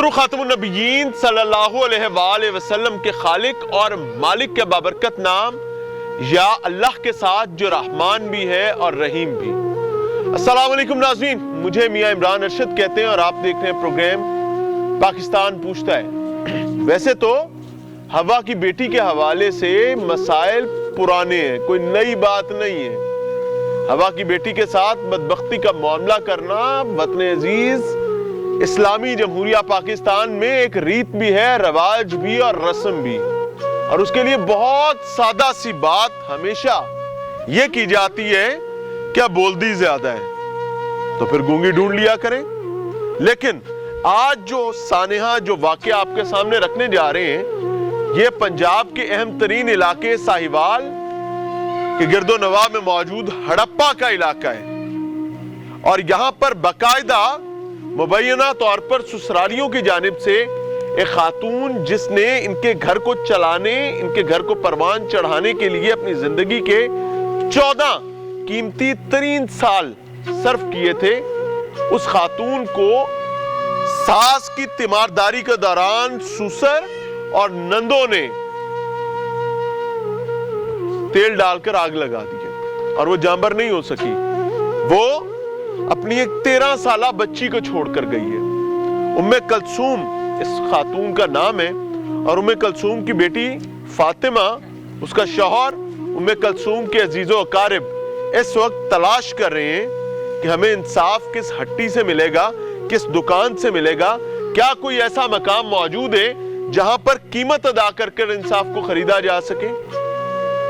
शुरू खातमुन नबिय्यीन सल्लल्लाहु अलैहि वसल्लम के खालिक और मालिक के बाबरकत नाम या अल्लाह के साथ जो रहमान भी है और रहीम भी। अस्सलाम वालेकुम नाज़रीन, मुझे मियां इमरान अरशद कहते हैं और आप देख रहे हैं प्रोग्राम पाकिस्तान पूछता है। वैसे तो हवा की बेटी के हवाले से मसाइल पुराने हैं, कोई नई बात नहीं है। हवा की बेटी के साथ बदबख्ती का मामला करना वतन अजीज इस्लामी जमहूरिया पाकिस्तान में एक रीत भी है, रवाज भी और रस्म भी। और उसके लिए बहुत सादा सी बात हमेशा यह की जाती है क्या बोलदी ज्यादा है तो फिर गूंगी ढूंढ लिया करें। लेकिन आज जो सानेहा जो वाकया आपके सामने रखने जा रहे हैं, ये पंजाब के अहम तरीन इलाके साहिवाल के गिरदो नवा में मौजूद हड़प्पा का इलाका है। और यहां पर बाकायदा मुबैना तौर पर ससुरालियों की जानिब से एक खातून जिसने इनके घर को चलाने, इनके घर को परवान चढ़ाने के लिए अपनी जिंदगी के 14 कीमती तरीन साल सर्फ किए थे, उस खातून को सास की तीमारदारी के दौरान ससुर और नंदों ने तेल डालकर आग लगा दी और वो जानबर नहीं हो सकी। वो अपनी एक 13 साला बच्ची को छोड़कर गई है। उम्मे कलसूम इस खातून का नाम है और उम्मे कलसूम की बेटी फातिमा, उसका शौहर उम्मे कलसूम के अजीजो अकारिब इस वक्त तलाश कर रहे हैं कि हमें इंसाफ किस हट्टी से मिलेगा, किस दुकान से मिलेगा। क्या कोई ऐसा मकाम मौजूद है जहां पर कीमत अदा कर इंसाफ को खरीदा जा सके?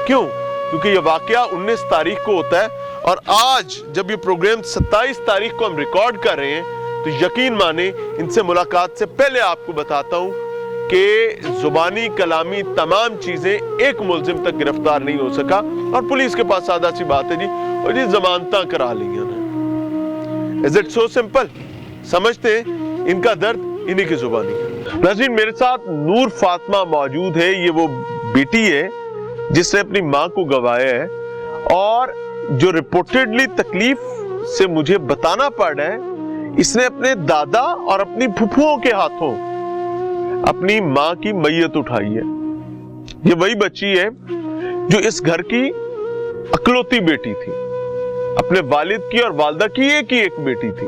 क्यों? क्योंकि यह वाकया 19 तारीख को होता है और आज जब ये प्रोग्राम 27 तारीख को हम रिकॉर्ड कर रहे हैं तो यकीन माने इनसे मुलाकात से पहले आपको बताता हूं कि जुबानी कलामी तमाम चीजें एक मुल्जिम तक गिरफ्तार नहीं हो सका और पुलिस के पास सादा सी बात है जी, और जी जमानता करा ली है। Is it so simple? समझते हैं इनका दर्द इन्हीं की जुबानी है। नाज़रीन, मेरे साथ नूर फातिमा मौजूद है। ये वो बेटी है जिसने अपनी मां को गंवाया है और जो रिपोर्टेडली तकलीफ से मुझे बताना पड़ रहा है, इसने अपने दादा और अपनी फुफुओं के हाथों अपनी मां की मैयत उठाई है। ये वही बच्ची है जो इस घर की अकलौती बेटी थी, अपने वालिद की और वालदा की एक बेटी थी।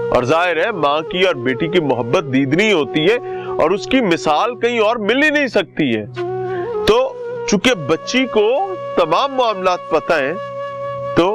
और जाहिर है मां की और बेटी की मोहब्बत दीदनी होती है और उसकी मिसाल कहीं और मिल ही नहीं सकती है। तो चूंकि बच्ची को तमाम मामलात पता है, तो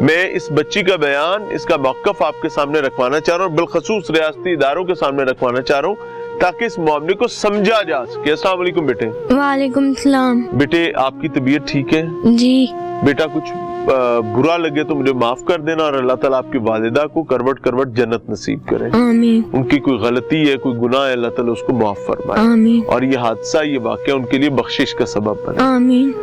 मैं इस बच्ची का बयान, इसका मौक़िफ़ आपके सामने रखवाना चाह रहा हूँ, बिलखसूस रियासती इदारों के सामने रखवाना चाह रहा हूँ ताकि इस मामले को समझा जा सके। अस्सलाम वालेकुम बेटे। वालेकुम सलाम। बेटे, आपकी तबीयत ठीक है? जी। बेटा, कुछ बुरा लगे तो मुझे माफ कर देना और अल्लाह ताला आपकी वालिदा को करवट करवट जन्नत नसीब करे। आमीन। उनकी कोई गलती है, कोई गुनाह है, अल्लाह ताला उसको माफ फरमाए। आमीन। और ये हादसा, ये वाकया उनके लिए बख्शिश का सबब बने। आमीन।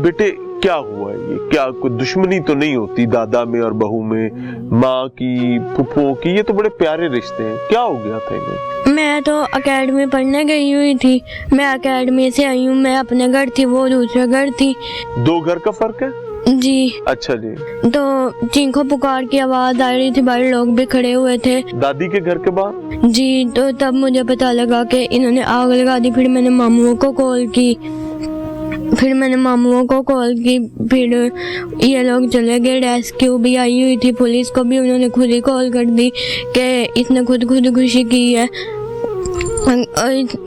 बेटे, क्या हुआ ये? क्या कोई दुश्मनी तो नहीं होती दादा में और बहू में, माँ की, फुफुओं की? ये तो बड़े प्यारे रिश्ते हैं। क्या हो गया था इन्हें? मैं तो अकेडमी पढ़ने गई हुई थी। मैं अकेडमी से आई हूँ, मैं अपने घर थी, वो दूसरे घर थी। 2 घर का फर्क है? जी। अच्छा जी। तो चीखों पुकार की आवाज आ रही थी, बाहर लोग भी खड़े हुए थे। दादी के घर के बाहर? जी। तो तब मुझे पता लगा कि इन्होंने आग लगा दी। फिर मैंने मामुओं को कॉल की, फिर ये लोग चले गए। रेस्क्यू भी आई हुई थी, पुलिस को भी उन्होंने खुद ही कॉल कर दी कि इसने खुदकुशी की है।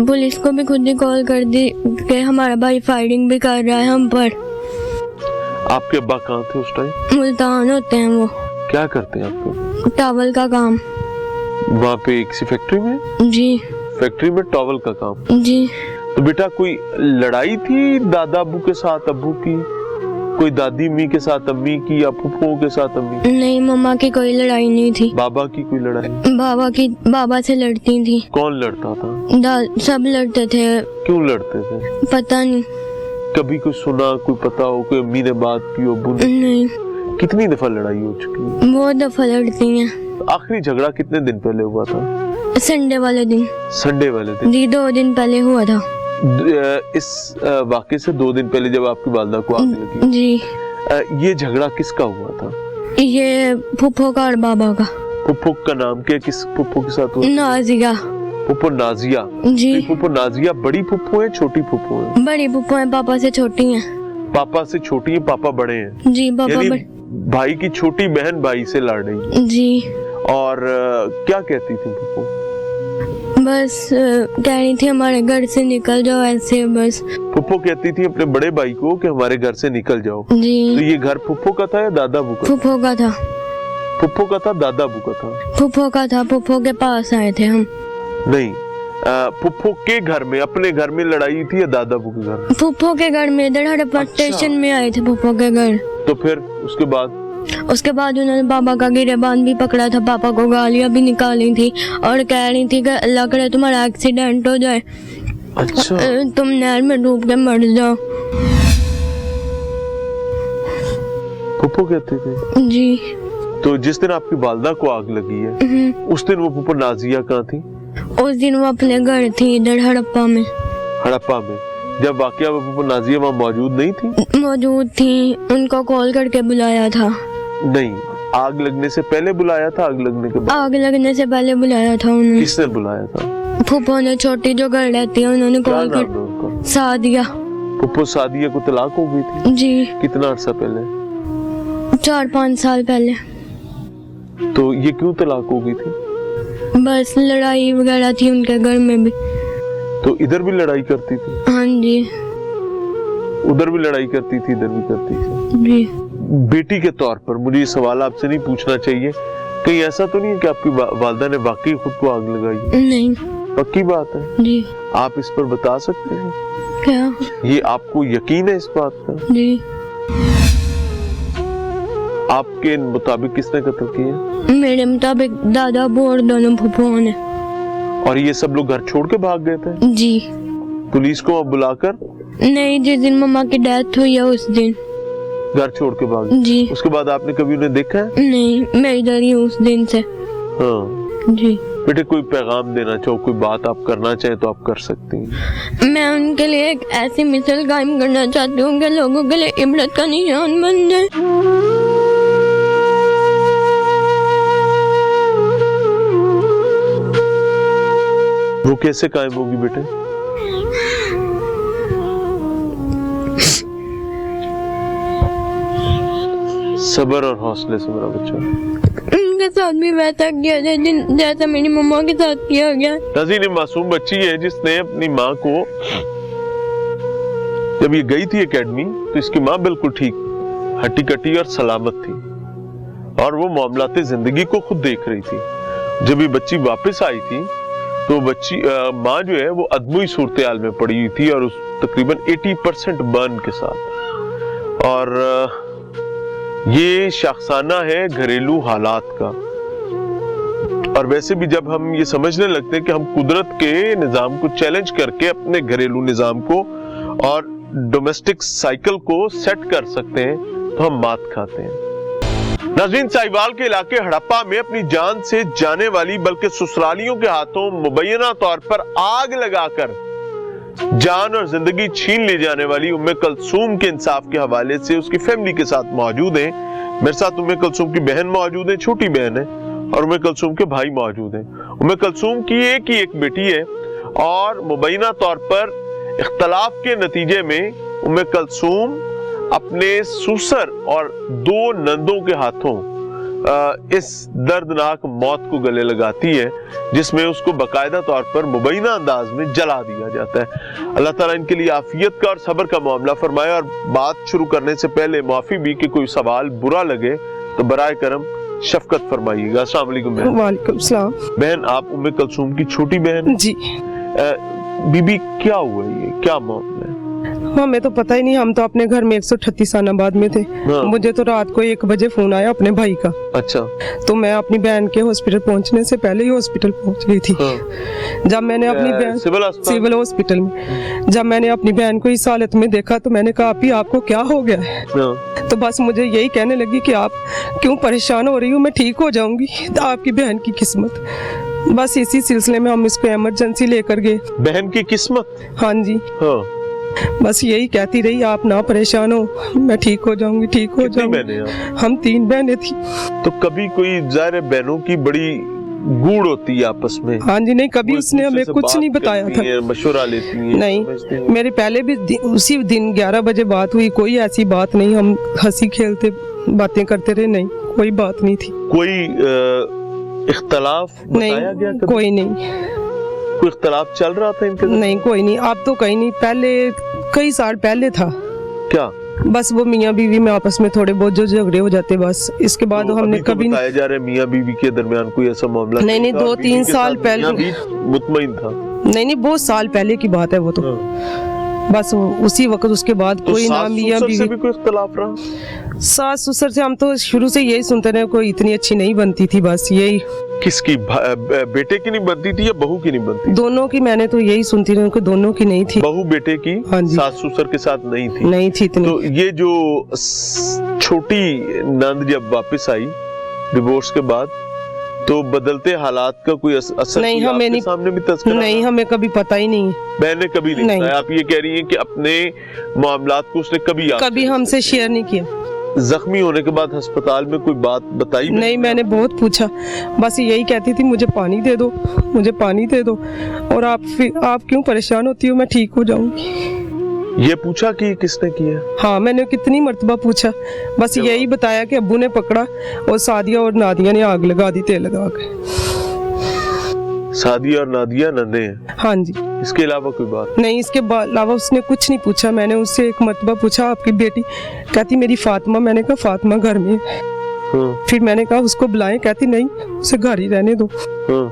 पुलिस को भी खुद ही कॉल कर दी कि हमारा भाई फायरिंग भी कर रहा है हम पर। आपके अब्बा कहाँ थे उस टाइम? मुल्तान होते हैं वो। क्या करते हैं आपके? टॉवल का काम। वहाँ पे किसी फैक्ट्री में? जी। फैक्ट्री में टॉवल का काम? जी। तो बेटा, कोई लड़ाई थी दादा अब्बू के साथ अब्बू की? कोई दादी अम्मी के साथ अम्मी की या फुफुओं के साथ अम्मी? नहीं, मम्मा की कोई लड़ाई नहीं थी। बाबा की कोई लड़ाई? बाबा से लड़ती थी। कौन लड़ता था? सब लड़ते थे। क्यों लड़ते थे? पता नहीं। कभी कोई सुना, कोई पता हो, कोई अम्मी ने बात की हो? नहीं। कितनी दफा लड़ाई हो चुकी? बहुत दफा लड़ती हैं। आखिरी झगड़ा कितने दिन पहले हुआ था? संडे वाले दिन। संडे वाले दिन? जी, 2 दिन पहले हुआ था। इस वाकये से 2 दिन पहले जब आपकी वालिदा को आग लगी? जी। ये झगड़ा किसका हुआ था? ये फुफ्फो का और बाबा का। फुफ्फो का नाम क्या? किस फुफ्फो के साथ हुआ? नाजिया। फुप्पो नाजिया। जी। फुप्पो नाजिया बड़ी फुप्पो है, छोटी फुप्पो है? बड़ी फुप्पो है, पापा से छोटी है। पापा से छोटी है, पापा बड़े हैं? जी, पापा यानी बड़े। भाई की छोटी बहन भाई से लड़ रही है। जी। और क्या कहती थी फुप्पो? बस कह रही थी हमारे घर से निकल जाओ, ऐसे बस। फुप्पो कहती थी अपने बड़े भाई को कि हमारे घर से निकल जाओ। जी। तो ये घर फुप्पो का था या दादा बू का? फुप्पो का था। फुप्पो का था, दादा बू का था? फुप्पो का था, फुप्पो के पास आए थे हम। नहीं, फुप्पो के घर में, अपने घर में लड़ाई थी या दादा बू के घर? फुप्पो के घर में, इधर हड़प्पा स्टेशन में आए थे फुप्पो के घर। तो फिर उसके बाद उन्होंने पापा का गिरेबान भी पकड़ा था, पापा को गालियां भी निकाली थी और कह रही थी कि अल्लाह करे तुम्हारा एक्सीडेंट हो जाए। अच्छा। तुम नहर में डूब के मर जाओ। फुप्पो कहते थे? जी। तो जिस दिन आपकी वालदा को आग लगी है, उस दिन वो फुप्पो नाजिया कहाँ थी? उस दिन वो अपने घर थी, इधर हड़प्पा में। हड़प्पा में? जब वाकया वो फुप्पो नाजिया वहाँ मौजूद नहीं थी? मौजूद थी, उनको कॉल करके बुलाया था। नहीं, आग लगने से पहले बुलाया था, आग लगने के बाद? आग लगने से पहले बुलाया था उन्होंने। किसने बुलाया था? फुप्पो ने, छोटी जो घर रहती है, उन्होंने कॉल कर। सादिया। फुप्पो सादिया को तलाक हो गई थी? जी। कितना अर्सा पहले? 4-5 साल पहले। तो ये क्यों तलाक हो गई थी? बस लड़ाई वगैरह थी उनके घर में भी। तो इधर भी लड़ाई करती थी? हाँ जी। उधर भी लड़ाई करती थी, इधर भी करती थी? जी। बेटी के तौर पर मुझे ये सवाल आपसे नहीं पूछना चाहिए, कहीं ऐसा तो नहीं है कि आपकी वालदा ने वाकई खुद को आग लगाई? नहीं। पक्की बात है? जी। आप इस पर बता सकते हैं? क्या? ये आपको यकीन है इस बात का? जी। आपके मुताबिक किसने कत्ल किया? मेरे मुताबिक दादा बू और दोनों फुप्पों ने। और ये सब लोग घर छोड़ के भाग गए थे? जी। पुलिस को बुलाकर? नहीं, जिस दिन मम्मा की डेथ हुई है उस दिन घर छोड़ के भाग? जी। उसके बाद आपने कभी उन्हें देखा है? नहीं, मैं इधर ही हूँ उस दिन से। हाँ जी। बेटे, कोई पैगाम देना चाहो, कोई बात आप करना चाहें तो आप कर सकती हैं। मैं उनके लिए एक ऐसी मिसाल कायम करना चाहती हूँ कि लोगों के लिए इबरत का निशान बन जाए। वो कैसे कायम होगी बेटे? सब्र और हौसले से मेरा बच्चा। उनके साथ भी वैसा किया जाए जैसा मेरी मम्मा के साथ किया गया। नाज़रीन, मासूम बच्ची है जिसने अपनी माँ को, जब ये गई थी एकेडमी तो इसकी माँ बिल्कुल ठीक, हट्टी कट्टी और सलामत थी और वो मामलाते जिंदगी को खुद देख रही थी। जब ये बच्ची वापस आई थी तो बच्ची माँ जो है वो अदमुई सूरत हाल में पड़ी हुई थी और उस तकरीबन 80% बर्न के साथ। और ये शख्साना है घरेलू हालात का। और वैसे भी जब हम ये समझने लगते हैं कि हम कुदरत के निजाम को चैलेंज करके अपने घरेलू निजाम को और डोमेस्टिक साइकिल को सेट कर सकते हैं तो हम मात खाते हैं। नाज़रीन, साहिवाल के इलाके हड़प्पा में अपनी जान से जाने वाली बल्कि ससुरालियों के हाथों मुबैना तौर पर आग लगाकर जान और जिंदगी छीन ले जाने वाली उम्मे कलसूम के इंसाफ के हवाले से उसकी फैमिली के साथ मौजूद हैं। मेरे साथ उम्मे कलसूम की बहन मौजूद है, छोटी बहन है, और उम्मे कलसूम के भाई मौजूद हैं। उम्मे कलसूम की एक ही एक बेटी है और मुबैना तौर पर इख्तलाफ के नतीजे में उम्मे कलसूम अपने ससुर और 2 नंदों के हाथों इस दर्दनाक मौत को गले लगाती है, जिसमें उसको बाकायदा तौर पर मुबैना अंदाज में जला दिया जाता है। अल्लाह ताला इनके लिए आफियत का और सब्र का मामला फरमाए। और बात शुरू करने से पहले माफी भी कि कोई सवाल बुरा लगे तो बराए करम शफकत फरमाइएगा। अस्सलाम वालेकुम बहन। वालेकुम सलाम। बहन, आप उम्मे कलसूम की छोटी बहन? जी। बीबी, क्या हुआ, ये क्या मामला है? हमें तो पता ही नहीं, हम तो अपने घर में 138 आनाबाद में थे। हाँ। मुझे तो रात को 1 बजे फोन आया अपने भाई का। अच्छा। तो मैं अपनी बहन के हॉस्पिटल पहुंचने से पहले ही हॉस्पिटल पहुंच गई थी। हाँ। जब मैंने अपनी बहन सिविल हॉस्पिटल में जब मैंने अपनी बहन को इस हालत में देखा तो मैंने कहा, आप ही आपको क्या हो गया है? हाँ। तो बस मुझे यही कहने लगी कि आप क्यों परेशान हो रही हो, मैं ठीक हो जाऊंगी, आपकी बहन की किस्मत। बस इसी सिलसिले में हम इसको इमरजेंसी लेकर गए। बहन की किस्मत? हाँ जी। हाँ। बस यही कहती रही, आप ना परेशान हो, मैं ठीक हो जाऊंगी, ठीक हो जाऊंगी। बहनें आप? हम 3 बहनें थी। तो कभी कोई, जाहिर है बहनों की बड़ी गूढ़ होती है आपस में। हाँ जी, नहीं कभी वो उसने एक हमें दूसरे से कुछ बात नहीं बताया करती था। हैं, मशवरा लेती हैं, नहीं, समझती हैं। मेरे पहले भी उसी दिन 11 बजे बात हुई, कोई ऐसी बात नहीं, हम हंसी खेलते बातें करते रहे, नहीं कोई बात नहीं थी। कोई इख्तलाफ बताया गया नहीं, कभी? कोई नहीं, कोई इख्तलाफ चल रहा था इनके? नहीं कोई नहीं, अब तो कहीं नहीं, पहले कई साल पहले था। क्या बस वो मियाँ बीवी में आपस में थोड़े बहुत जो झगड़े हो जाते, बस इसके बाद तो हमने अभी तो कभी बताया जा रहा है मियाँ बीवी के दरमियान कोई ऐसा मामला नहीं, नहीं, था और 2-3 बीवी के साल साथ पहले। मियाँ भी मुतमईन था। नहीं, बहुत साल पहले की बात है वो तो। बस उसी वक्त उसके बाद तो कोई ना सास मियाँ ससुर से बीवी। भी कोई इख्तलाफ रहा? सास ससुर से हम तो शुरू से यही सुनते रहे, कोई इतनी अच्छी नहीं बनती थी, बस यही। किसकी बेटे की नहीं बनती थी या बहू की नहीं बनती? दोनों की, मैंने तो यही सुनती रही हूँ कि दोनों की नहीं थी। बहू बेटे की हाँ जी। सास ससुर के साथ नहीं थी। नहीं थी इतनी। तो ये जो छोटी नंद जब वापस आई डिवोर्स के बाद, तो बदलते हालात का कोई असर नहीं, कोई हमें आपके नहीं, सामने भी तस्करा? नहीं हमें कभी पता ही नहीं, मैंने कभी नहीं नहीं। बताया। आप ये कह रही हैं कि अपने मामलात को उसने कभी कभी हमसे शेयर नहीं किया। जख्मी होने के बाद अस्पताल में कोई बात बताई? नहीं, मैंने बहुत पूछा, बस यही कहती थी मुझे पानी दे दो, मुझे पानी दे दो, और आप क्यों परेशान होती हो, मैं ठीक हो जाऊंगी। ये पूछा कि किसने किया? हाँ, मैंने कितनी मर्तबा पूछा, बस यही बताया कि अब्बू ने पकड़ा और सादिया और नादिया ने आग लगा दी, तेल लगा के। सादिया और नादिया नंदे हैं? हाँ जी। इसके अलावा कोई बात नहीं, इसके अलावा उसने कुछ नहीं पूछा। मैंने उससे एक मर्तबा पूछा आपकी बेटी, कहती मेरी फातिमा। मैंने कहा फातिमा घर में है। हाँ, फिर मैंने कहा उसको बुलाएं, कहती नहीं उसे घर ही रहने दो। हाँ।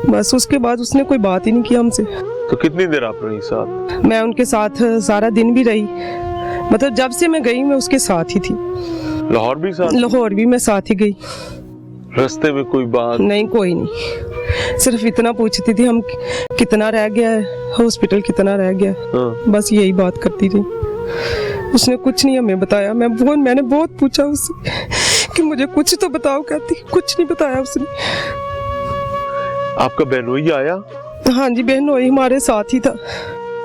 बस उसके बाद उसने कोई बात ही नहीं की हमसे। तो कितनी देर आप रही साथ? मैं उनके साथ सारा दिन भी रही, मतलब जब से मैं गई मैं उसके साथ ही थी। लाहौर भी साथ? लाहौर भी मैं साथ ही गई। रास्ते में कोई बात? नहीं, कोई नहीं, सिर्फ इतना पूछती थी हम कितना रह गया है, हॉस्पिटल कितना रह गया है, हाँ। बस यही बात करती रही। उसने कुछ नहीं हमें बताया। मैंने बहुत पूछा उससे कि मुझे कुछ तो बताओ, कहती कुछ नहीं बताया उसने। आपका बहनोई आया? हाँ जी, बहनोई हमारे साथ ही था।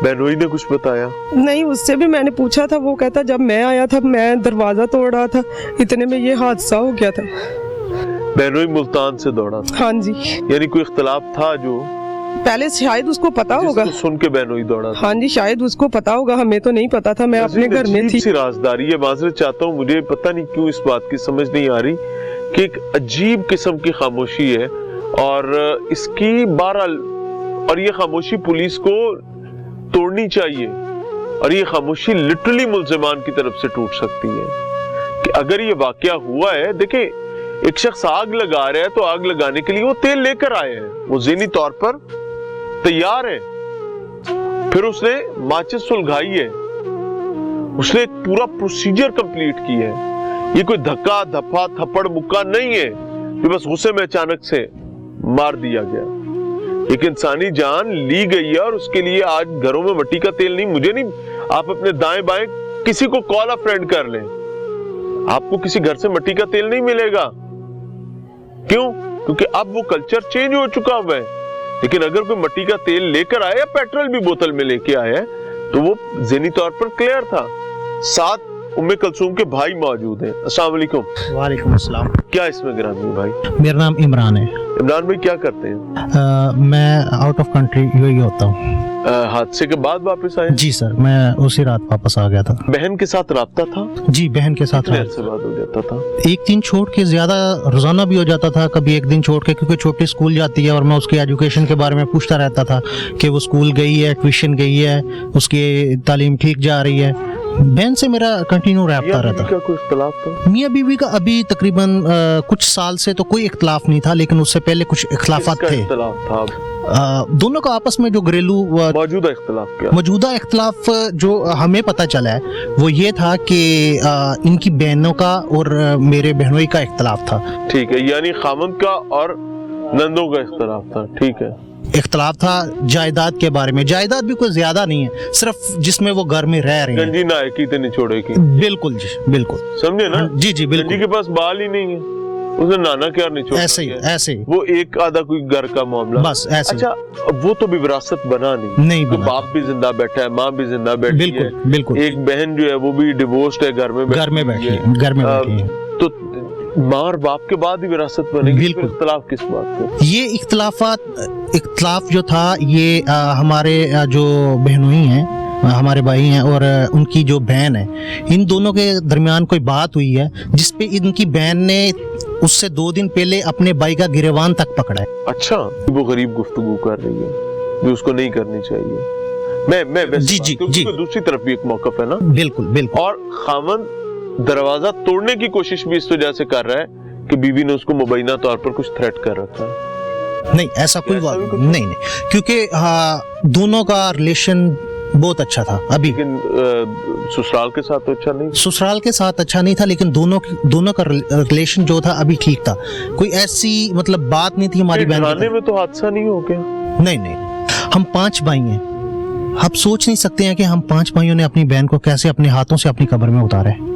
बहनोई ने कुछ बताया? नहीं, उससे भी मैंने पूछा था, वो कहता जब मैं आया था मैं दरवाजा तोड़ रहा था, इतने में ये हादसा हो गया था। बहनोई मुल्तान से दौड़ा था? हाँ जी। यानी कोई इख्तलाफ था जो पहले शायद उसको पता होगा। जिसको सुन के बहनोई दौड़ा था? हाँ जी, शायद उसको पता होगा, हमें तो नहीं पता था, मैं अपने घर में थी। सी राजदारी है, माजरत चाहता हूँ, मुझे पता नहीं क्यों इस बात की समझ नहीं आ रही कि एक अजीब किस्म की खामोशी है और इसकी बहरहाल, और ये खामोशी पुलिस को तोड़नी चाहिए, और ये खामोशी लिटरली मुल्जिमान की तरफ से टूट सकती है कि अगर ये वाकया हुआ है। देखिए, एक शख्स आग लगा रहा है तो आग लगाने के लिए वो तेल लेकर आए हैं, वो ज़हनी तौर पर तैयार है, फिर उसने माचिस सुलगाई है, उसने एक पूरा प्रोसीजर कंप्लीट की है। ये कोई धक्का धप्पा थप्पड़ मुक्का नहीं है कि बस गुस्से में अचानक से मार दिया गया। एक इंसानी जान ली गई है और उसके लिए आज घरों में मट्टी का तेल नहीं, मुझे नहीं, आप अपने दाएं बाएं किसी को कॉल अ फ्रेंड कर लें, आपको किसी घर से मट्टी का तेल नहीं मिलेगा। क्यों? क्योंकि अब वो कल्चर चेंज हो चुका हुआ है। लेकिन अगर कोई मट्टी का तेल लेकर आया या पेट्रोल भी बोतल में लेके आया तो वो ज़हनी तौर पर क्लियर था। साथ उम्मे कलसूम के भाई मौजूद हैं। अस्सलाम वालेकुम। वालेकुम अस्सलाम। क्या इसमें गिरामी भाई? मेरा नाम इमरान है। इमरान भाई क्या करते हैं? मैं आउट ऑफ कंट्री यूएई होता हूँ। हादसे के बाद वापस आए? जी सर, मैं उसी रात वापस आ गया था। बहन के साथ राब्ता था? जी, बहन के साथ कितने अरसे बाद हो जाता था? एक दिन छोड़ के, ज्यादा रोजाना भी हो जाता था, कभी एक दिन छोड़ के, क्योंकि छोटी स्कूल जाती है और मैं उसके एजुकेशन के बारे में पूछता रहता था कि वो स्कूल गई है, ट्यूशन गई है, उसकी तालीम ठीक जा रही है। बहन से मेरा कंटिन्यू रब्ता रहता। का कोई इख्तलाफ था? मियाँ बीवी का अभी तकरीबन कुछ साल से तो कोई इख्तलाफ नहीं था, लेकिन उससे पहले कुछ इख्तलाफात थे। इख्तलाफ था? दोनों का आपस में जो घरेलू मौजूदा इख्तलाफ क्या? मौजूदा इख्तलाफ जो हमें पता चला है वो ये था कि इनकी बहनों का और मेरे बहनोई का इख्तलाफ था। ठीक है, यानी खामद का और नंदों का इख्तलाफ था। ठीक है। इख्तलाफ था जायदाद के बारे में। जायदाद भी कोई ज्यादा नहीं है, सिर्फ जिसमें वो घर में रह रही है। गंजी ना की तो निचोड़ेगी। बिल्कुल जी, बिल्कुल समझे ना? जी जी बिल्कुल। गंजी के पास बाल ही नहीं है, उसने नाना क्या निचोड़ ऐसे ही, ऐसे ही वो एक आधा कोई घर का मामला, बस ऐसे। अच्छा, वो तो भी विरासत बना नहीं बना। बाप भी जिंदा बैठा है, माँ भी जिंदा बैठी है, बिल्कुल बिल्कुल। एक बहन जो है वो भी डिवोर्स्ड है, घर में बैठी है। घर में बैठी है। तो माँ और बाप के बाद ही विरासत बनेगी। बिल्कुल। फिर इख्तलाफ किस बात का? ये इख्तलाफ जो था ये हमारे जो बहनोई हैं, हमारे भाई हैं और उनकी जो बहन है, इन दोनों के दरमियान कोई बात हुई है जिसपे इनकी बहन ने उससे 2 दिन पहले अपने भाई का गिरेबान तक पकड़ा है। अच्छा, वो गरीब गुफ्तगू कर रही है जो उसको नहीं करनी चाहिए। मैं वैसे जी, बात जी, करूं, जी। क्योंकि दूसरी तरफ भी एक मौकफ है ना, बिल्कुल बिल्कुल। और खामन दरवाजा तोड़ने की कोशिश भी इस वजह से कर रहा है कि बीवी ने उसको मुबैना तौर पर कुछ थ्रेट कर रखा है। नहीं, ऐसा कोई ऐसा बात भी कुछ नहीं, क्योंकि दोनों का रिलेशन बहुत अच्छा था। अभी लेकिन ससुराल के साथ तो अच्छा नहीं। ससुराल के साथ अच्छा नहीं था, लेकिन दोनों का रिलेशन जो था अभी ठीक था। कोई ऐसी मतलब बात नहीं थी हमारी बहन घराने में तो हादसा नहीं हो गया? नहीं, हम 5 भाई हैं। आप सोच नहीं सकते हैं कि हम 5 भाइयों ने अपनी बहन को कैसे अपने हाथों से अपनी कब्र में उतारा है।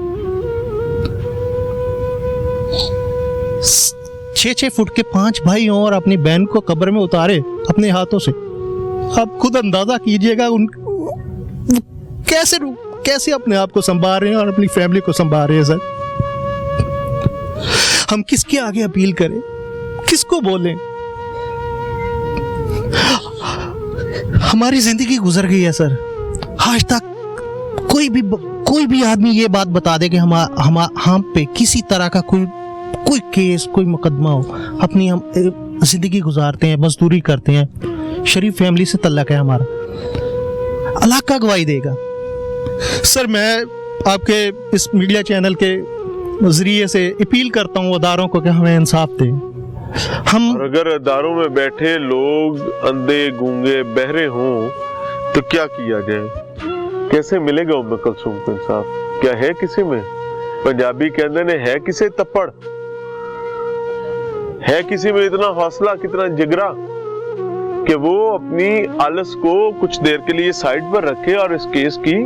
6-6 फुट के 5 भाई हों और अपनी बहन को कब्र में उतारे अपने हाथों से। आप खुद अंदाजा कीजिएगा कैसे अपने आप को संभाल रहे हैं और अपनी फैमिली को संभाल रहे हैं। सर, हम किसके आगे अपील करें, किसको बोलें? हमारी जिंदगी गुजर गई है सर। आज तक कोई भी आदमी ये बात बता दे कि हम पे किसी तरह का कोई केस, कोई मुकदमा हो, अपनी हम जिंदगी गुजारते हैं, मजदूरी करते हैं, शरीफ फैमिली से तल्लक है हमारा। अल्लाह का गवाही देगा। सर, मैं आपके इस मीडिया चैनल के जरिए से अपील करता हूँ अदारों को कि हमें इंसाफ दें। और अगर अदारों में बैठे लोग अंधे, गूंगे, बहरे हों तो क्या किया जाए? कैसे मिलेगा उम्मे कुलसूम को इंसाफ? क्या है किसी में? पंजाबी कहते ने है किसे तप्पड़, है किसी में इतना हौसला, कितना जिगरा कि वो अपनी आलस को कुछ देर के लिए साइड पर रखे और इस केस की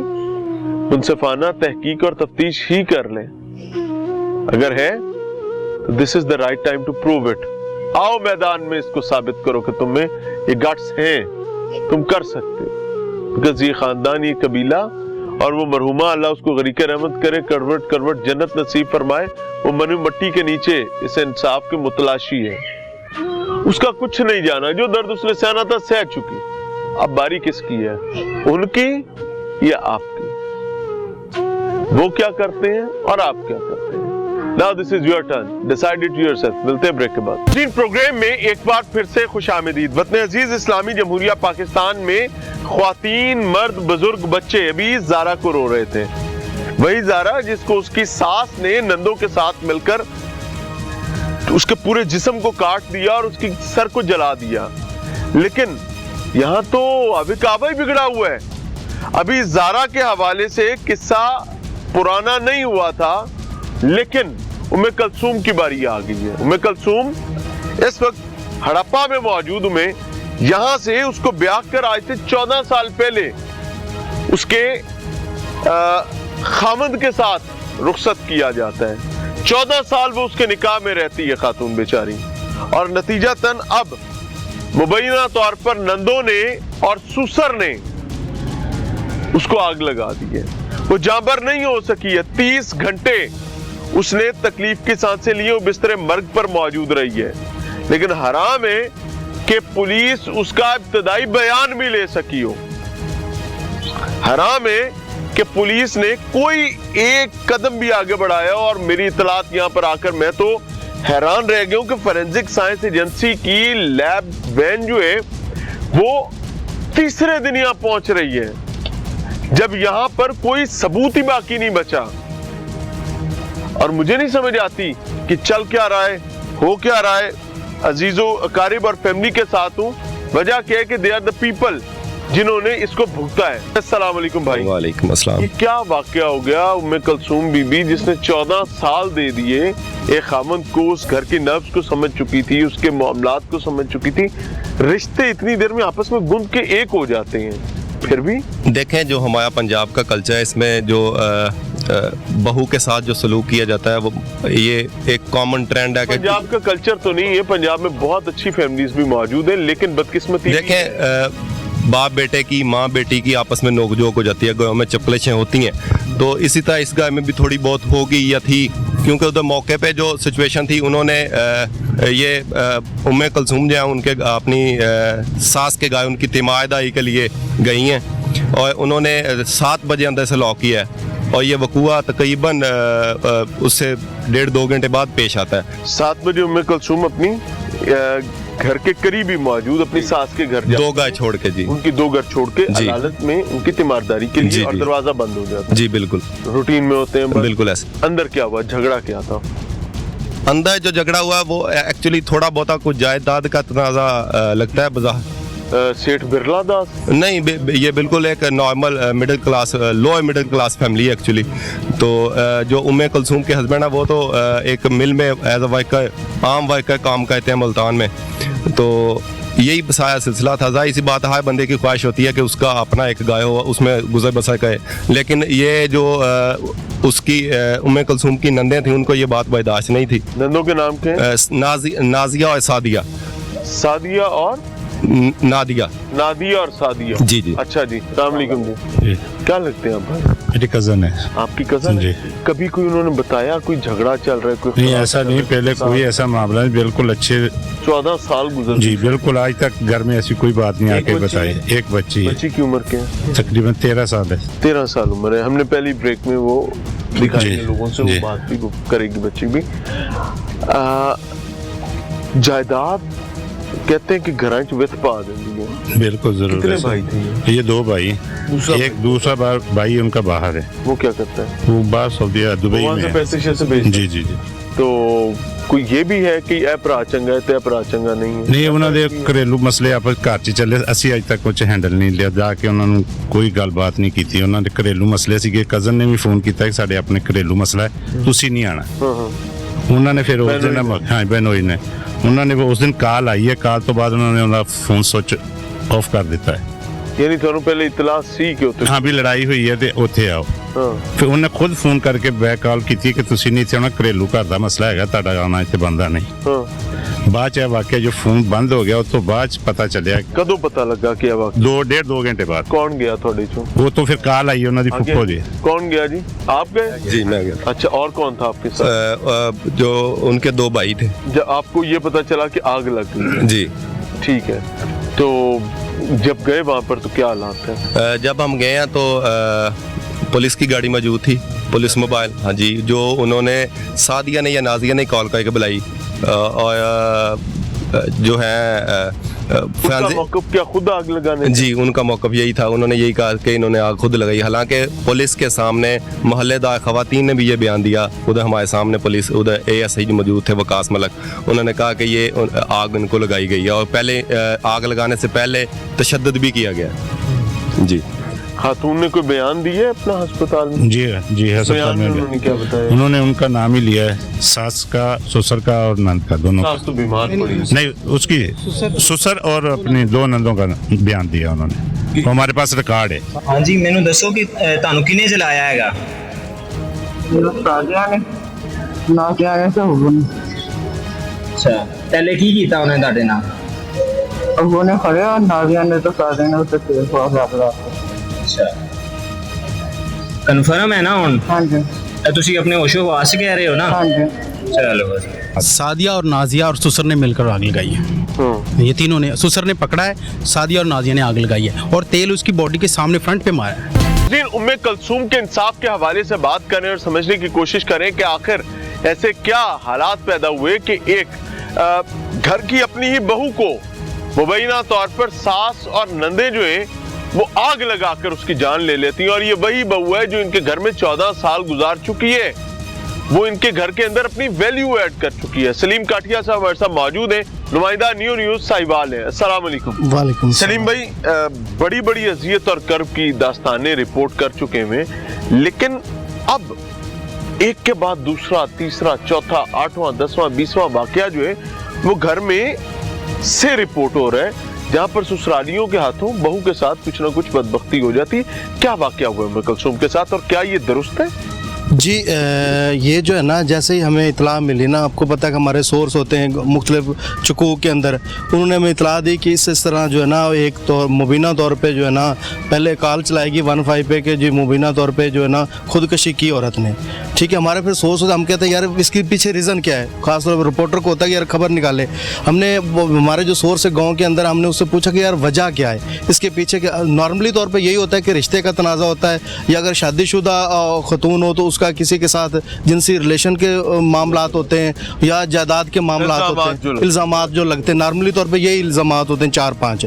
मुनसिफाना तहकीक और तफ्तीश ही कर ले। अगर है तो this is the right time to prove it. आओ मैदान में इसको साबित करो कि तुम में ये गट्स हैं, तुम कर सकते हो। बिकॉज ये खानदान, ये कबीला और वो मरहुमा, अल्लाह उसको गरीक रहमत करे, करवट जन्नत नसीब फरमाए, वो मनु मट्टी के नीचे इस इंसाफ की मुतलाशी है। उसका कुछ नहीं जाना, जो दर्द उसने सहना था सह चुकी। अब बारी किसकी है, उनकी या आपकी? वो क्या करते हैं और आप क्या करते हैं? Now this is your turn. Decide it yourself. मिलते हैं ब्रेक के बाद। इन प्रोग्राम में एक बार फिर से खुशामदीद। वतन अजीज इस्लामी जमहूरिया पाकिस्तान में ख्वातीन, मर्द, बुजुर्ग, बच्चे अभी ज़ारा को रो रहे थे। वही ज़ारा जिसको उसकी सास ने नंदों के साथ मिलकर उसके पूरे जिस्म को काट दिया और उसकी सर को जला दिया। लेकिन यहाँ तो अभी काबा ही बिगड़ा हुआ है। अभी ज़ारा के हवाले से किस्सा पुराना नहीं हुआ था, लेकिन उम्मे कुलसूम की बारी आ गई है। उम्मे कुलसूम इस वक्त हड़प्पा में मौजूद में, यहां से उसको ब्याह कर आज से 14 साल पहले उसके खामद के साथ रुखसत किया जाता है। 14 साल वो उसके निकाह में रहती है खातून बेचारी, और नतीजतन अब मुबैना तौर पर नंदों ने और सुसर ने उसको आग लगा दी है। वो जांबर नहीं हो सकी है। 30 घंटे उसने तकलीफ की सांसें ली, वो बिस्तरे मर्ग पर मौजूद रही है। लेकिन हराम है कि पुलिस उसका इब्तदाई बयान भी ले सकी हो। हराम है कि पुलिस ने कोई एक कदम भी आगे बढ़ाया। और मेरी इतलात यहां पर आकर मैं तो हैरान रह गया हूं कि फोरेंसिक साइंस एजेंसी की लैब वैन जो है वो तीसरे दिन यहां पहुंच रही है, जब यहां पर कोई सबूत ही बाकी नहीं बचा। और मुझे नहीं समझ आती कि चल क्या रहा है, हो क्या रहा है। अजीजों, अकारिब और फैमिली के साथ हूं। वजह क्या है कि दे आर द पीपल जिन्होंने इसको भुगता है। अस्सलाम वालेकुम भाई। वालेकुम अस्सलाम। ये क्या वाकया हो गया? उम्मे कुलसूम बीबी जिसने 14 साल दे दिए एक खामद को, उस घर की नब्ज को समझ चुकी थी, उसके मामलात को समझ चुकी थी। रिश्ते इतनी देर में आपस में गुंद के एक हो जाते हैं, फिर भी देखें जो हमारा पंजाब का कल्चर है, इसमें जो बहू के साथ जो सलूक किया जाता है वो ये एक कॉमन ट्रेंड है। पंजाब का कल्चर तो नहीं है, पंजाब में बहुत अच्छी फैमिलीज भी मौजूद है, लेकिन बदकिस्मती देखें बाप बेटे की, माँ बेटी की आपस में नोकझोंक हो जाती है, गायों में चपलेशें होती हैं। तो इसी तरह इस गाय में भी थोड़ी बहुत होगी या थी, क्योंकि उधर मौके पे जो सिचुएशन थी, उन्होंने ये उम्मे कुलसूम जो है उनके अपनी सास के गाय उनकी तिमायदाई के लिए गई हैं और उन्होंने 7 बजे अंदर से लॉक किया है और ये वकूआ तकरीबन उससे 1.5-2 घंटे बाद पेश आता है। 7 बजे उम्मे कुलसूम अपनी घर के करीब ही मौजूद अपनी सास के घर 2 गाय छोड़ के जी, उनकी 2 घर छोड़ के जी। अदालत में उनकी तीमारदारी के लिए जी, और जी। दरवाजा बंद हो जाता है। जी बिल्कुल रूटीन में होते हैं बस। बिल्कुल ऐसे। अंदर क्या हुआ, झगड़ा क्या था? अंदर जो झगड़ा हुआ वो एक्चुअली थोड़ा बहुत कुछ जायदाद का तनाज़ा लगता है बज़ाहिर। सेठ बिरला दास? नहीं, ये बिल्कुल एक normal middle class, low middle class family है एक्चुअली। तो जो उम्मे कुलसूम के हस्बैंड है वो तो एक मिल में एज अ वर्कर, आम वर्कर काम करते हैं मुल्तान में। तो यही बसाया सिलसिला था। जाहिर सी बात है, हर बंदे की ख्वाहिश होती है कि उसका अपना एक गाय हो, उसमें गुजर बसर करे। लेकिन ये जो उसकी उम्मे कुलसूम की नंदें थी, उनको ये बात बर्दाश्त नहीं थी। नंदों के नाम क्या है? नाजिया और सादिया। सादिया और नादिया। नादिया और सादिया। जी जी। अच्छा जी, अस्सलाम वालेकुम जी। क्या लगते हैं आप भाई? मेरी कज़न है। आपकी कज़न? जी। कभी कोई उन्होंने बताया कोई झगड़ा चल रहा है? कोई नहीं, ऐसा नहीं, पहले कोई ऐसा मामला नहीं, बिल्कुल अच्छे। 14 साल गुजर जी बिल्कुल, आज तक घर में ऐसी कोई बात नहीं आके बताई। एक बच्ची है, बच्ची की उम्र क्या है? तकरीबन 13 साल है। 13 साल उम्र है। हमने पहली ब्रेक में वो दिखाई जी, लोगों से, वो जी। बात भी वो करेगी बच्ची भी। जायदाद कहते हैं कि घर च विथ पा देंदी है। बिल्कुल जरूर। कितने ऐसा। भाई थे ये? ये 2 भाई हैं। दूसरा एक दूसरा भाई उनका बाहर है, वो क्या करता है? वो बाहर सऊदी दुबई वहाँ में से है। पैसे शैसे भेजता है? जी जी जी। तो कोई ये भी है कि ए भरा चंगा है ते भरा चंगा नहीं है? नहीं, ਉਹਨਾਂ ਦੇ ਘਰੇਲੂ ਮਸਲੇ ਆਪਸ ਘਰ 'ਚ ਚੱਲੇ, ਅਸੀਂ ਅੱਜ ਤੱਕ ਕੁਝ ਹੈਂਡਲ ਨਹੀਂ ਲਿਆ, ਜਾ ਕੇ ਉਹਨਾਂ ਨੂੰ ਕੋਈ ਗੱਲਬਾਤ ਨਹੀਂ ਕੀਤੀ। ਉਹਨਾਂ ਦੇ ਘਰੇਲੂ ਮਸਲੇ ਸੀਗੇ। ਕਜ਼ਨ ਨੇ ਵੀ ਫੋਨ ਕੀਤਾ ਕਿ ਸਾਡੇ ਆਪਣੇ ਘਰੇਲੂ ਮਸਲਾ ਹੈ, ਤੁਸੀਂ ਨਹੀਂ ਆਣਾ। हाँ हाँ। ਉਹਨਾਂ ਨੇ ਫਿਰ ਉਸ ਦਿਨ, ਬੈਨੋਈ ਹਾਂ ਬੈਨੋਈ ਨੇ, ਉਹਨਾਂ ਨੇ ਉਸ ਦਿਨ ਕਾਲ ਆਈ ਹੈ, ਕਾਲ ਤੋਂ ਬਾਅਦ ਉਹਨਾਂ ਨੇ ਉਹਦਾ ਫੋਨ ਸਵਿਚ ਆਫ ਕਰ ਦਿੱਤਾ ਹੈ। यानी ਤੁਹਾਨੂੰ पहले इतला सी कि ਉੱਥੇ? ਹਾਂ ਵੀ ਲੜਾਈ ਹੋਈ ਹੈ ਤੇ ਉੱਥੇ ਆਓ। हाँ। ਫਿਰ ਉਹਨੇ ਖੁਦ ਫੋਨ ਕਰਕੇ ਬੈਕ ਕਾਲ ਕੀਤੀ ਕਿ ਤੁਸੀਂ ਨਹੀਂ ਇੱਥੇ ਆਉਣਾ, ਘਰੇਲੂ ਘਰ ਦਾ ਮਸਲਾ ਹੈਗਾ, ਤੁਹਾਡਾ ਆਉਣਾ ਇੱਥੇ ਬਣਦਾ ਨਹੀਂ। हाँ। ਬਾਅਦ ਚ ਇਹ ਵਾਕਿਆ ਜੋ ਫੋਨ ਬੰਦ ਹੋ ਗਿਆ, ਉਸ ਤੋਂ ਬਾਅਦ ਚ ਪਤਾ ਚੱਲਿਆ कदों पता लगा कि अब 2 घंटे बाद। कौन गया ਤੁਹਾਡੇ ਚੋਂ? ਉਹ ਤੋਂ ਫਿਰ ਕਾਲ ਆਈ ਉਹਨਾਂ ਦੀ आगे? ਫੁੱਫੋ ਦੀ। कौन गया जी? आप गए? जी मैं गया। अच्छा, और कौन था आपके साथ? जो उनके 2 भाई थे। जब आपको ये पता चला कि आग लग गई है? जी। ठीक है। तो जब गए वहाँ पर तो क्या हालात है? जब हम गए हैं तो पुलिस की गाड़ी मौजूद थी, पुलिस मोबाइल। हाँ जी, जो उन्होंने सादिया ने या नाजिया ने कॉल करके बुलाई और जो है उसका मौक़िफ़ क्या खुद आग लगाने? जी, उनका मौक़िफ़ यही था। उन्होंने यही कहा कि इन्होंने आग खुद लगाई। हालांकि पुलिस के सामने मोहल्लेदार ख़वातीन ने भी ये बयान दिया। उधर हमारे सामने पुलिस, उधर ASI मौजूद थे वकास मलक, उन्होंने कहा कि ये आग इनको लगाई गई है और पहले आग लगाने से पहले तशद्दुद भी किया गया। जी। खातून ने कोई बयान दिया है अपना अस्पताल में? जी जी है। बयान में उन्होंने क्या बताया? उन्होंने उनका नाम ही लिया है, सास का, ससुर का और नंद का, दोनों का। सास तो बीमार पड़ी। नहीं, उसकी ससुर और अपनी 2 नंदों का बयान दिया उन्होंने। वो हमारे पास रिकॉर्ड है। हाँ जी, मैनू दसो कि ਤੁਹਾਨੂੰ ਕਿਨੇ ਜਲਾਇਆ ਹੈਗਾ? ਸਾਜਿਆ ਨੇ ਨਾ ਕਿਹਾ ਗਿਆ ਤਾਂ ਉਹ ਅੱਛਾ, ਪਹਿਲੇ ਕੀ ਕੀਤਾ ਉਹਨੇ ਤੁਹਾਡੇ ਨਾਲ? ਉਹਨੇ ਖੜਿਆ ਨਾਜ਼ੀਆਂ ਨੇ ਤਾਂ ਸਾਜਿਆ ਨੇ ਉੱਤੇ ਤੇਲ ਪਾ ਲਿਆ। ਅੱਛਾ, ਕਨਫਰਮ ਹੈ ਨਾ ਹੁਣ? ਹਾਂਜੀ ਤਾਂ ਤੁਸੀਂ ਆਪਣੇ ਹੋਸ਼ੋ ਵਾਸ ਕਹਿ ਰਹੇ ਹੋ ਨਾ? ਹਾਂਜੀ। चलो बढ़िया। सादिया और नाजिया और सुसर ने मिलकर आग लगाई है। ये तीनों ने, सुसर ने पकड़ा है, सादिया और नाजिया ने आग लगाई है और तेल उसकी बॉडी के सामने फ्रंट पे मारा है। उम्मे कुलसूम के इंसाफ के हवाले से बात करें और समझने की कोशिश करें कि आखिर ऐसे क्या हालात पैदा हुए कि एक घर की अपनी ही बहू को मुबैना तौर पर सास और नंदे जो है वो आग लगाकर उसकी जान ले लेती हैं। और ये वही बहू है जो इनके घर में 14 साल गुजार चुकी है, वो इनके घर के अंदर अपनी वैल्यू ऐड कर चुकी है। सलीम काठिया साहब हमारे साथ मौजूद हैं, नुमाइंदा न्यू न्यूज़ साहिवाल है। अस्सलाम वालेकुम। वालेकुम सलीम भाई, बड़ी बड़ी अजियत और कर्ब की दास्तानें रिपोर्ट कर चुके हैं, लेकिन अब एक के बाद दूसरा, तीसरा, चौथा, 8वां, 10वां, 20वां वाकया जो है वो घर में से रिपोर्ट हो रहा है, जहां पर ससुरालियों के हाथों बहू के साथ कुछ ना कुछ बदबख्ती हो जाती है। क्या वाकया हुआ उम्मे कुलसूम के साथ और क्या ये दुरुस्त है? जी ये जो है ना, जैसे ही हमें इतला मिली ना, आपको पता है कि हमारे सोर्स होते हैं मुख्तलिफ चुकूक के अंदर, उन्होंने हमें इतला दी कि इस तरह जो है ना, एक तो मुबीना तौर पे जो है ना पहले कॉल चलाएगी 15 पे कि जी मुबीना तौर पे जो है ना खुदकशी की औरत ने। ठीक है, हमारे फिर सोर्स होता है, हम कहते हैं यार इसके पीछे रीज़न क्या है, खासतौर पर रिपोर्टर को होता है कि यार खबर निकाले। हमने हमारे जो सोर्स है गाँव के अंदर, हमने उससे पूछा कि यार वजह क्या है इसके पीछे। क्या नॉर्मली तौर पर यही होता है कि रिश्ते का तनाज़ा होता है, या अगर शादीशुदा खतून हो तो उसका किसी के साथ जिनसी रिलेशन के मामलात होते हैं, या जायदाद के मामलात होते हैं, इल्ज़ामात जो लगते हैं, नॉर्मली तौर पे यही इल्ज़ामात होते हैं 4-5।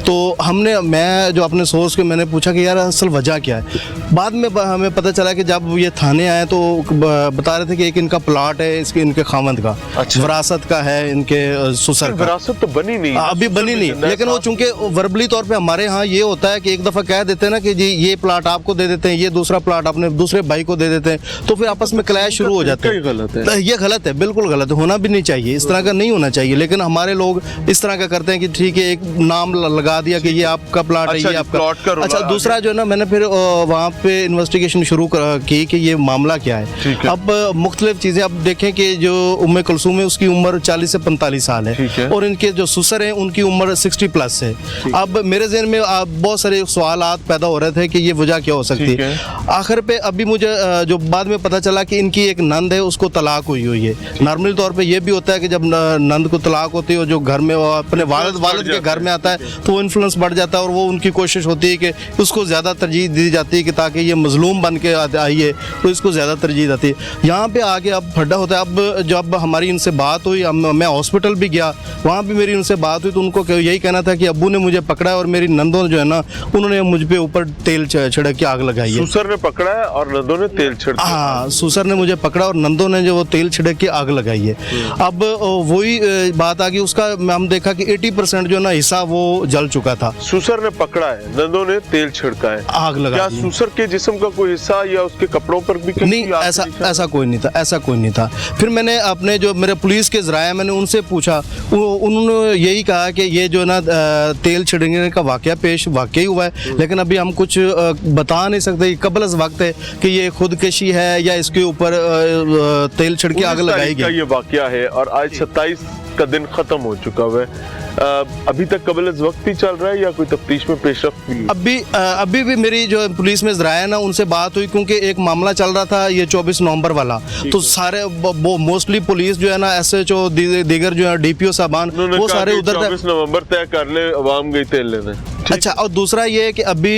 तो मैं जो अपने सोर्स के मैंने पूछा कि यार असल वजह क्या है। बाद में हमें पता चला कि जब ये थाने आए तो बता रहे थे कि एक इनका प्लाट है इनके खामंद का, विरासत का है, इनके ससुर का। विरासत तो बनी नहीं, अभी बनी नहीं, लेकिन वो चूंकि वर्बली तौर पे हमारे यहाँ ये होता है कि एक दफ़ा कह देते हैं ना कि जी ये प्लाट आपको दे देते हैं, ये दूसरा प्लाट अपने दूसरे भाई को दे देते हैं, तो फिर आपस में क्लैश शुरू हो जाता है। गलत है, ये गलत है, बिल्कुल गलत है, होना भी नहीं चाहिए, इस तरह का नहीं होना चाहिए। लेकिन हमारे लोग इस तरह का करते हैं कि ठीक है एक नाम लगा दिया कि ये आपका प्लाट है, ये आपका प्लॉट का। अच्छा, दूसरा जो है ना, मैंने फिर वहाँ पे इन्वेस्टिगेशन शुरू की कि ये मामला क्या है। अब मुख्तलिफ चीज़ें, अब देखें कि जो उम्मे कुलसूम है उसकी उम्र 40 से 45 साल है, और इनके जो ससुर हैं उनकी उम्र 60+ है। अब मेरे जहन में बहुत सारे सवालात पैदा हो रहे थे कि ये वजह क्या हो सकती है। आखिर पे अभी मुझे जो बाद में पता चला कि इनकी एक नंद है, उसको तलाक हुई है। नॉर्मली तौर पे ये भी होता है कि जब नंद को तलाक होती है और जो घर में अपने वालिद के घर में आता है तो वो इन्फ्लुएंस बढ़ जाता है, और वो उनकी कोशिश होती है कि उसको ज़्यादा तरजीह दी जाती है कि ताकि ये मजलूम बन के आई है तो इसको ज़्यादा तरजीह आती है। यहाँ पे आके अब फड्डा होता है। अब जब हमारी इनसे बात हुई, मैं हॉस्पिटल भी गया, वहाँ भी मेरी उनसे बात हुई, तो उनको यही कहना था कि अब्बू ने मुझे पकड़ा है और मेरी नंदों जो है ना उन्होंने मुझ पे ऊपर तेल छिड़क के आग लगाई है। ससुर ने पकड़ा है और नंदों ने तेल छिड़क, हाँ, ससुर ने मुझे पकड़ा और नंदों ने जो वो तेल छिड़क के आग लगाई है। अब वही बात आ गई, उसका हम देखा कि 80% जो ना हिस्सा वो जल चुका था। ससुर ने पकड़ा है, नंदों ने तेल छिड़का है, आग लगा क्या दी। ससुर के जिस्म का कोई हिस्सा या उसके कपड़ों पर भी नहीं, ऐसा कोई नहीं था, ऐसा कोई नहीं था। फिर मैंने अपने जो मेरे पुलिस के ज़राए मैंने उनसे पूछा, उन्होंने यही कहा कि ये जो ना तेल छिड़कने का वाकया पेश वाकई हुआ है, लेकिन अभी हम कुछ बता नहीं सकते कि कबल वक्त है कि ये खुदकशी है या इसके ऊपर तेल छिड़के आग लगाई गई। ये वाकया है और आज 27 का दिन खत्म हो चुका हुआ है। अभी तक कबल वक्त ही चल रहा है या कोई तफ्तीश में पेशरफ्त हुई है? अभी भी मेरी जो पुलिस में ज़राया ना उनसे बात हुई, क्योंकि एक मामला चल रहा था ये 24 नवंबर वाला, तो सारे मोस्टली पुलिस जो है ना SHO दीगर जो है DPO साहबान वो सारे उधर 24 नवंबर तय कर ले, अवाम गई तेल लेने। अच्छा, और दूसरा ये है कि अभी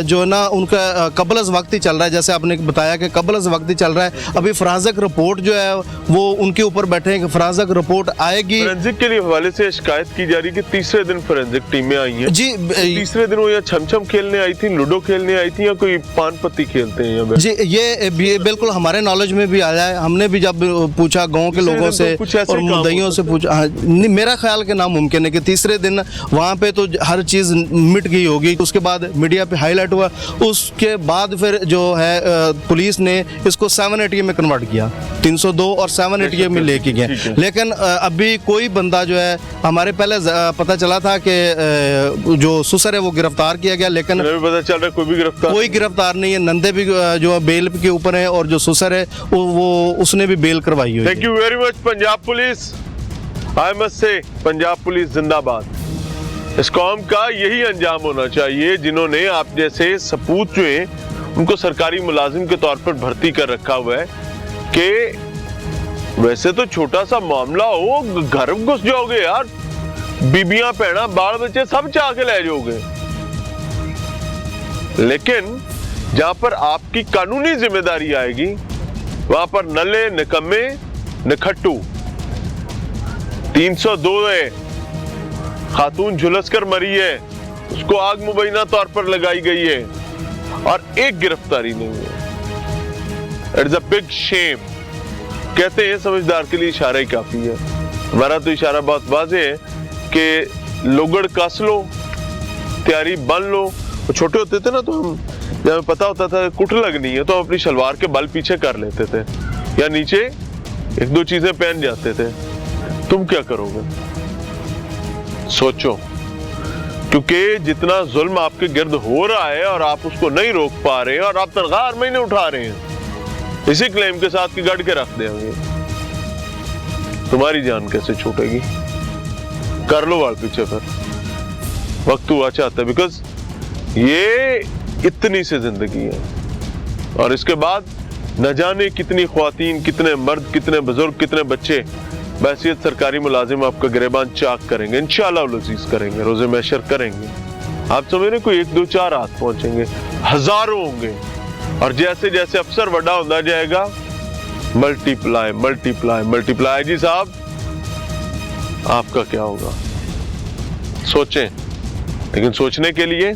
जो ना उनका कबल वक्त ही चल रहा है, जैसे आपने बताया कि कबल वक्त ही चल रहा है। अभी फराजक रिपोर्ट जो है वो उनके ऊपर बैठे हैं कि फराजक रिपोर्ट आएगी। फोरेंसिक के लिए हवाले से शिकायत की जा रही कि तीसरे दिन फोरेंसिक टीमें आई हैं जी। तीसरे दिन वो या छमछम खेलने आई थी, लूडो खेलने आई थी, या कोई पान पत्ती खेलते हैं यहाँ जी। ये बिल्कुल हमारे नॉलेज में भी आया है। हमने भी जब पूछा गाँव के लोगों से और मुद्दइयों से पूछा, मेरा ख्याल के नामुमकिन है कि तीसरे दिन वहाँ पे तो हर चीज़ मिट गई होगी। उसके बाद मीडिया पे हाईलाइट हुआ, उसके बाद फिर जो है पुलिस ने इसको 780 में कन्वर्ट किया, 302 और 780 में लेके गए। लेकिन अभी कोई बंदा जो है, हमारे पहले पता चला था कि जो ससुर है वो गिरफ्तार किया गया, लेकिन पता चल रहा है कोई गिरफ्तार नहीं है। नंदे भी जो बेल के ऊपर है और जो ससुर है वो उसने भी बेल करवाई हुई है। Thank you very much Punjab police. I must say Punjab police जिंदाबाद। इस कौम का यही अंजाम होना चाहिए जिन्होंने आप जैसे सपूत जो हैं उनको सरकारी मुलाजिम के तौर पर भर्ती कर रखा हुआ है कि वैसे तो छोटा सा मामला हो, घर घुस जाओगे यार, बीबियां भैना बाल बच्चे सब चाह के ले जाओगे, लेकिन जहां पर आपकी कानूनी जिम्मेदारी आएगी वहां पर नल्ले निकम्मे निखट्टू 302 है, खातून झुलस कर मरी है, उसको आग मुबैना तौर पर लगाई गई है और एक गिरफ्तारी नहीं हुई। It's a big shame. कहते हैं समझदार के लिए इशारा ही काफी है। हमारा तो इशारा बहुत वाज़ेह है कि लोगड़ कस लो, तैयारी बन लो। तो छोटे होते थे ना तो हम जब हमें पता होता था कुट लगनी है तो हम अपनी शलवार के बल पीछे कर लेते थे या नीचे 1-2 चीजें पहन जाते थे। तुम क्या करोगे? सोचो, क्योंकि जितना जुल्म आपके गिर्द हो रहा है और आप उसको नहीं रोक पा रहे हैं और आप तनख्वाह हर महीने उठा रहे हैं, इसी क्लेम के साथ कि गढ़ के रख देंगे, तुम्हारी जान कैसे छूटेगी? कर लो वाल पीछे, फिर वक्त हुआ चाहता है, बिकॉज ये इतनी सी जिंदगी है और इसके बाद न जाने कितनी ख्वातीन, कितने मर्द, कितने बुजुर्ग, कितने बच्चे बहैसियत सरकारी मुलाजिम आपका गिरेबान चाक करेंगे, इंशाअल्लाह लजीज करेंगे, रोजे महशर करेंगे। आप समझ रहे, कोई 1 2 4 हाथ पहुंचेंगे, हजारों होंगे, और जैसे जैसे अफसर बड़ा होता जाएगा, मल्टीप्लाई मल्टीप्लाई मल्टीप्लाई। जी साहब, आपका क्या होगा? सोचें, लेकिन सोचने के लिए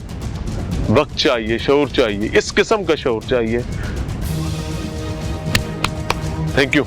वक्त चाहिए, शऊर चाहिए, इस किस्म का शऊर चाहिए। Thank you.